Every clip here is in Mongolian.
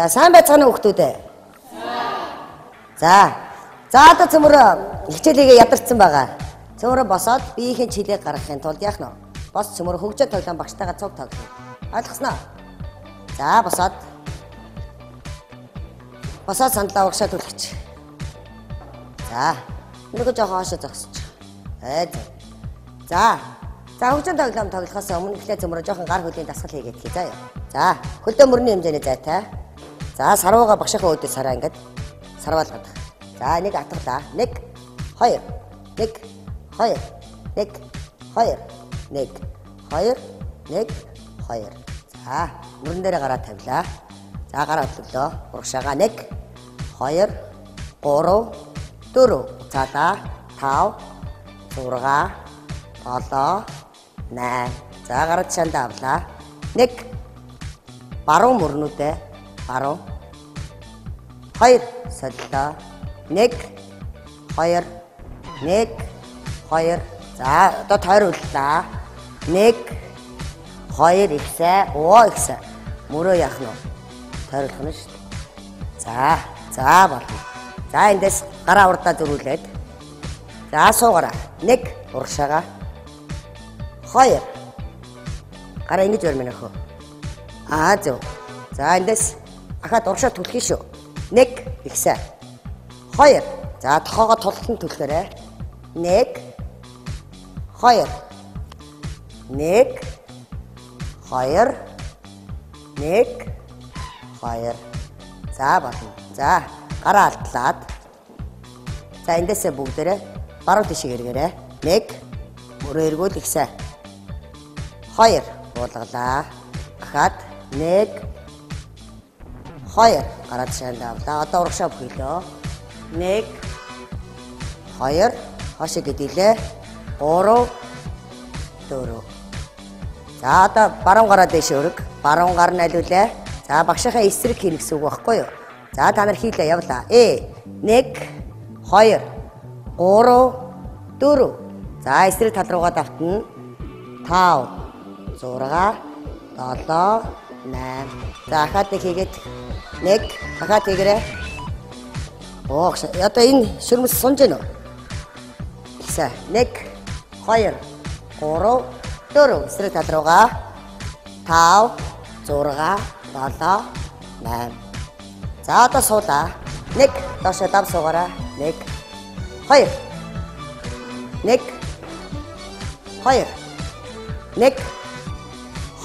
За сайн байцгаана уу хүүхдүүд. За одоо цөмөр хичээлээ ядарсан байгаа. Цөмөр босоод биеийн чилээ гаргахын тулд яах нь вэ? Бос цөмөр хөгжөө тоглоом багштайгаа цуг тоглоно. Ойлгосноо? За босоод сандлаа угшаа түлхэж. За нөгөө жоохон хоошоо зогсож. За хөгжөө тоглоом тоглохоос өмнө ихлэ цөмөр жоохон гар хөлийн дасгал хийгээд хий заа ёо. За хөлдөө мөрний хэмжээний зайтай. За сарвууга багшийнхаа өөдөө сараа ингээд сарваалгаад. За нэг атгалаа. 1 2 1 2 1 2 1 2 1 2. За мөрөн дээрээ гараа тавилаа. За гараа хөдлөө. Урагшаага 1 2 3 4. Цаалаа 5 6 7 8. За гараа тшаандаа авлаа. 1 баруун мөрнүүдээ баруун 2 солилоо 1 2 1 2. За одоо тойрууллаа. 1 2 ихсэ ихсэ мөрөө яах нь тойруулах нь шүү дээ. За болно. За эндээс гараа урдаа зөрүүлээд. За суугараа. 1 урагшаага 2 гараа ингэж өрмөн өхөө. Зөв. За эндээс ахаад урагшаа түлхий шүү. 1 ихсэ 2. За тохоогоо тултан түлхээрээ. 1 2 1 2 1 2. За болно. За гараа алдлаад. За эндээсээ бүгдээрээ баруун тишээ эргээрээ. 1 мөрөө эргүүл ихсэ 2 буулгалаа. Ахаад 1 2 гараад шаанд авлаа. Одоо урагшаа бүхэлөө. 1 2 хошиг гэдилээ. 3 4. За одоо баруун гараа дэш өрг. Баруун гар нь алиулээ. За багшийнхаа эсрэг хийнэ гэсэн үг байхгүй юу? За та нар хийлээ явлаа. 1 2 3 4. За эсрэг тал руугаа давтна. 5 6 7 8. За ахаад нэг хийгээд 1 ахаад хийгээрэй. Одоо энэ шүрмэс сунж гэнэ үү? Ихсэ 1 2 3 4. Эсрэг тал руугаа 5 6 7 8. За одоо суулаа. 1 доошоо дав суугаараа. 1 2 1 2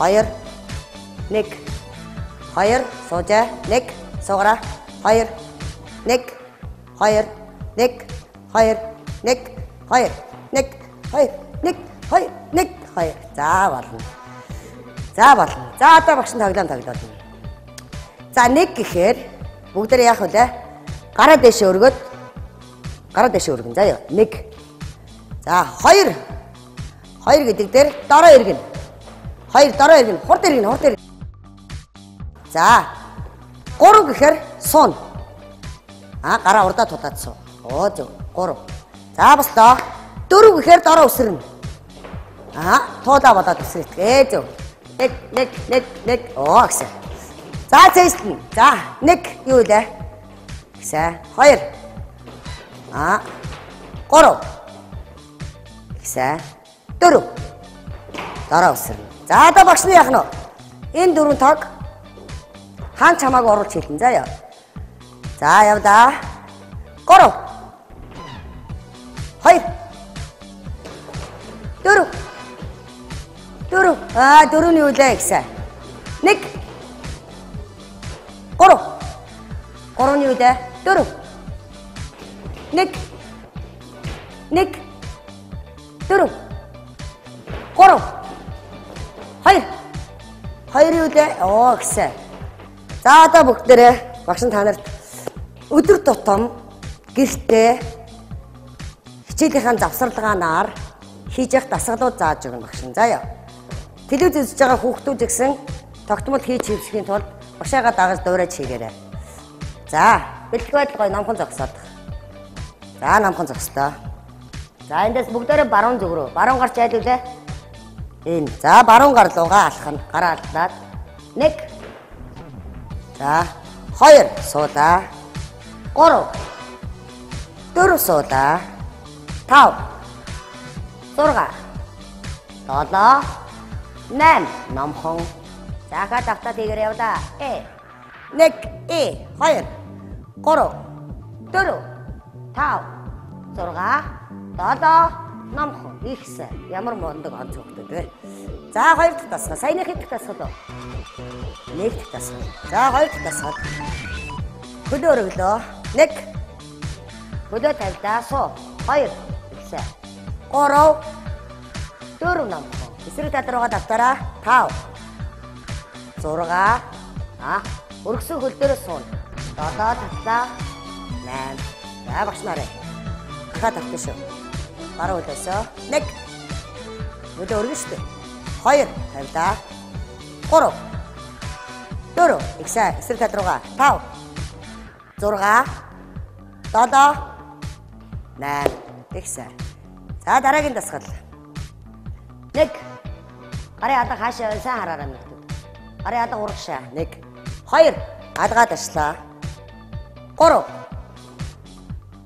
1 2 1 2 суужаа. 1 суугараа. 2 1 2 1 2 1 2 1 2 1 2 1 2. За болно. За одоо багш нь тоглоом. За 1 гэхээр бүгдээ яах вэ? Гараа дэшээ өргөн заа ёо. 1. За 2 гэдэг дээр дороо иргэн. 2 дороо иргэн. Хурд иргэн. За 3 гэхээр суун. Гараа урдаа тутаадсан. Зөв. 3. За баслаа. 4 гэхээр дороо өсрөн. Туулаа болоод өсрэтгээ. Зөв. 1 гэсэн. За цэстэн. За 1 юу вэ? Гэсэн. 2. 3. Гэсэн. 4. Дараа өсрөн. За одоо багш нь яах нь вэ? Энэ 4 тог хаан чамааг оруулж хэлэн заа ёо. За явдаа. 3 2 4 4-ний үлээ гэсэн. 1 3 3-ний үлээ 4 1 4 3 2 2-ийн үлээ гэсэн. За одоо бүгдээрээ багш нь та нарт өдөр тутам гэртээ хичээлийнхэн завсарлагаанаар хийж явах дасгалууд зааж өгнө багш нь. Заа ёо. Телевиз үзэж байгаа хүүхдүүд гэсэн тогтмол хийж хөвсөхийн тулд багшаагаа дагаж дуурайж хийгээрэй. За бэлтгэл байдал гоё номхон зогсоод. За номхон зогслоо. За эндээс бүгдээрээ баруун зүг рүү. Баруун гарч айлуулээ. Энэ. За баруун гар руугаа алхах нь. Гараа алдлаад 1. За 2 суудаа. 3 4 суудаа. 5 6 7 8 номхон. За давтаа тэгэр явлаа. 1 2 3 4 5 6 7 номхон. Ихсэн. Ямар мундаг онц хөвгдөд вэ? За 2 дахь тасгал. Саяны хэд дахь тасгал вэ? 1 дахь тасгал. За 2 дахь тасгал. Хөдөө өргөлөө. 1 хөдөө тавьдаа суу. 2 ихсэн. 3 4 номхон. Эсрэг тал руугаа давтараа. 5 6 өргөсөн хөл дээрээ суун. 7 татлаа. 8. За багш нарыг. Дахиад тавьчих шүү. Баруун хөлөөсөө 1 хөдөө өргөн штэ. 2 тавьдаа. 3 4 ихсэн. Эсрэг тал руугаа. 5 6 7 8 ихсэн. За дараагийн дасгал. 1 гарын алга хаашаа сайн хараарай нөхдөд. Гарын алга урагшаа. 1 2 алгаа ташлаа. 3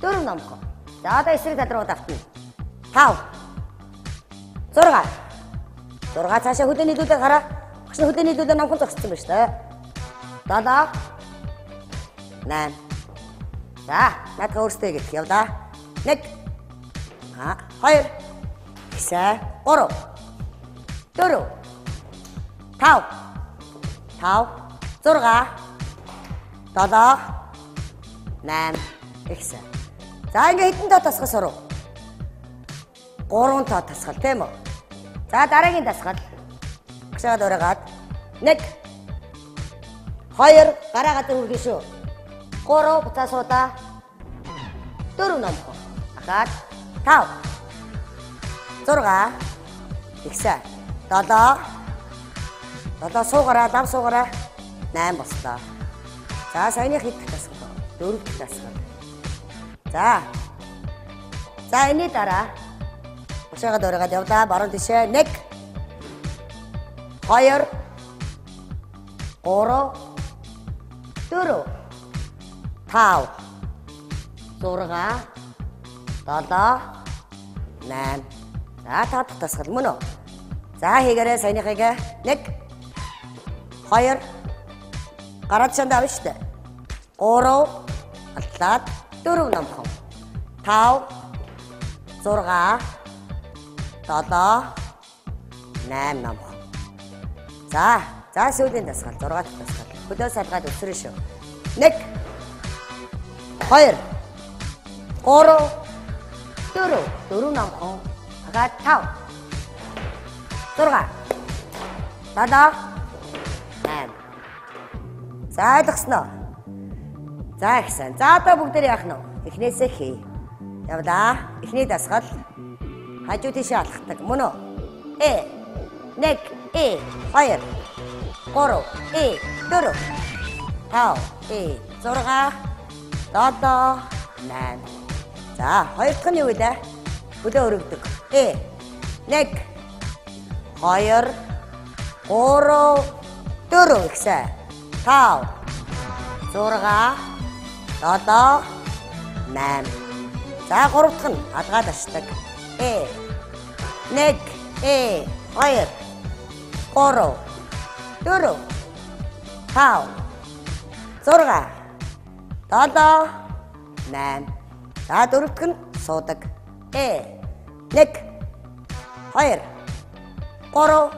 4 номхон. За одоо эсрэг тал руу давтна. 5 6 цаашаа хөдөөний дүүдээ гараа. Багш нь хөдөөний дүүдээ номхон зогссон байна шүү дээ. 7 8. За надад өөртөө гэх явлаа. 1 2 ихсэн. 3 4 5 6 7 8 ихсэн. За ингээ хэдэн тоо тасгал сурав? 3 тоо тасгал тийм үү? За дараагийн тасгал. Багшаа дөрөгаад 1 2 гараа гадар үргэн шүү. 3 буцаа суудаа. 4 номхон. Ахаад 5 6 ихсэн. 7 суугараа, 5 суугараа. 8 бослоо. За саяны хэд дахь тасгал? 4 дахь тасгал. За энэ дараа багшаа дөрөгаад явлаа. Баруун тишээ 1 2 3 4 5 6 7 8. За 5 дахь тасгал мөн үү? За хийгээрэй саяныхыг 1 2 гараад шанд авна штэ. 3 алтлаад 4 номхон. 5 6 7 8 номхон. За сүүлийн дасгал 6 дахь дасгал. Хөдөө салгаад өсрөн шүү. 1 2 3 4 номхон. Агаад 5 6 7 8. За ойлгосноо. За ихсэн. За одоо бүгдээ яах нь вэ? Эхнээсээ хий. Явлаа. Эхний дасгал. Хажуу тийшээ алхдаг. Мөн үү? 1 2 3 4 5 6 7 8. За хоёр дахь нь юу вэ? Хөдөө өргөдөг. 1 2 3 4 ихсэн. 5 6 7 8. За гурав дахь нь алгаад ашдаг. 1 2 3 4 5 6 7 8. За дөрөв дахь нь суудаг. 1 2 3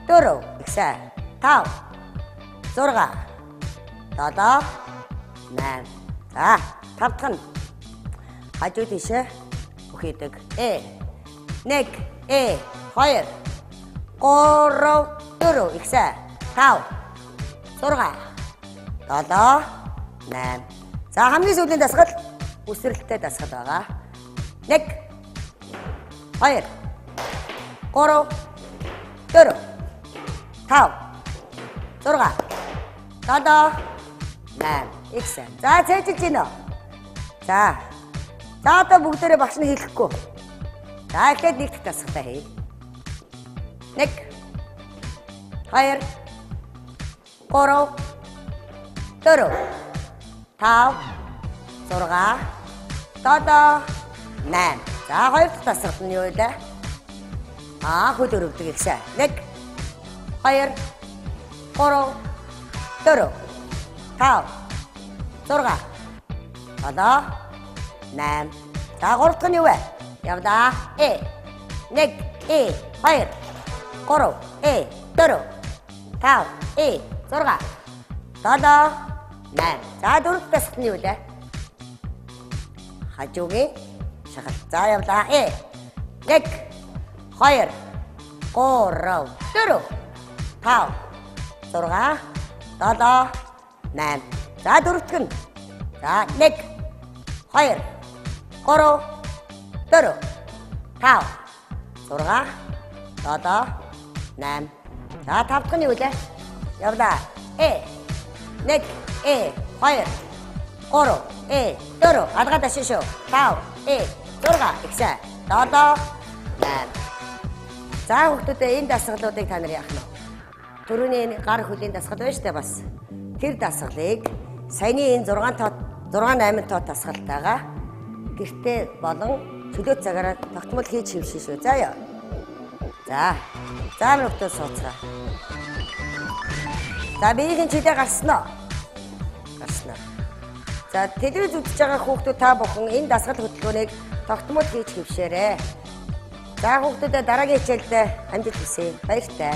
4 ихсэн. 5 6 7 8. За 5 дахь нь хажуу тийшээ үхийдэг. 1 2 3 4 ихсэн. 5 6 7 8. За хамгийн сүүлийн дасгал үсрэлттэй дасгал байгаа. 1 2 3 4 5 6 7 8 ихсэн. За цээжилж гинэ. За одоо бүгдээрээ багш нь хэлэхгүй. За эхлээд нэг дахь дасгалаа хий. 1 2 3 4, 5, 6, 7, 8. За, хоёр дахь дасгалт нь юу вэ? Хөл өрөвдөг ихсэ. 1, 2, 3, 4, 5, 6, 7, 8. За, гурав дахь нь юу вэ? Явда. 1, 2, 3, 4, 5, 6, 7, 8. За, дөрөв дахь дасгалт нь юу вэ? Хажуугийн шагалт. За, явда. 1, 2, 3, 4, 5, 6, 7, 8. За, дөрөв дахь нь. За, 1, 2, 3, 4, 5, 6, 7, 8. За, тав дахь нь юу вэ? Явда. 1, 2, 3, 4. Адгаа дашин шүү. 5, 6, ихсэ. 7, 8. За, хүүхдүүдээ энэ дасгалуудыг та нар яах нь вэ? Түрүүний гар хөлийн дасгал байна шүү дээ бас. Тэр дасгалыг саяны энэ 6 8 тоо дасгалтайгаа гэртээ болон чөлөө цагаараа тогтмол хийж хэвшин шүү. За яа. За минутаа сууцгаа. За биеийн чилээ гарсан уу? Гарсан. За телевиз үзэж байгаа хүүхдүүд та бүхэн энэ дасгал хөтөлбөрийг тогтмол хийж хэвшээрэй. За хүүхдүүдээ дараагийн хичээлдээ амжилт хүсье. Баяртай.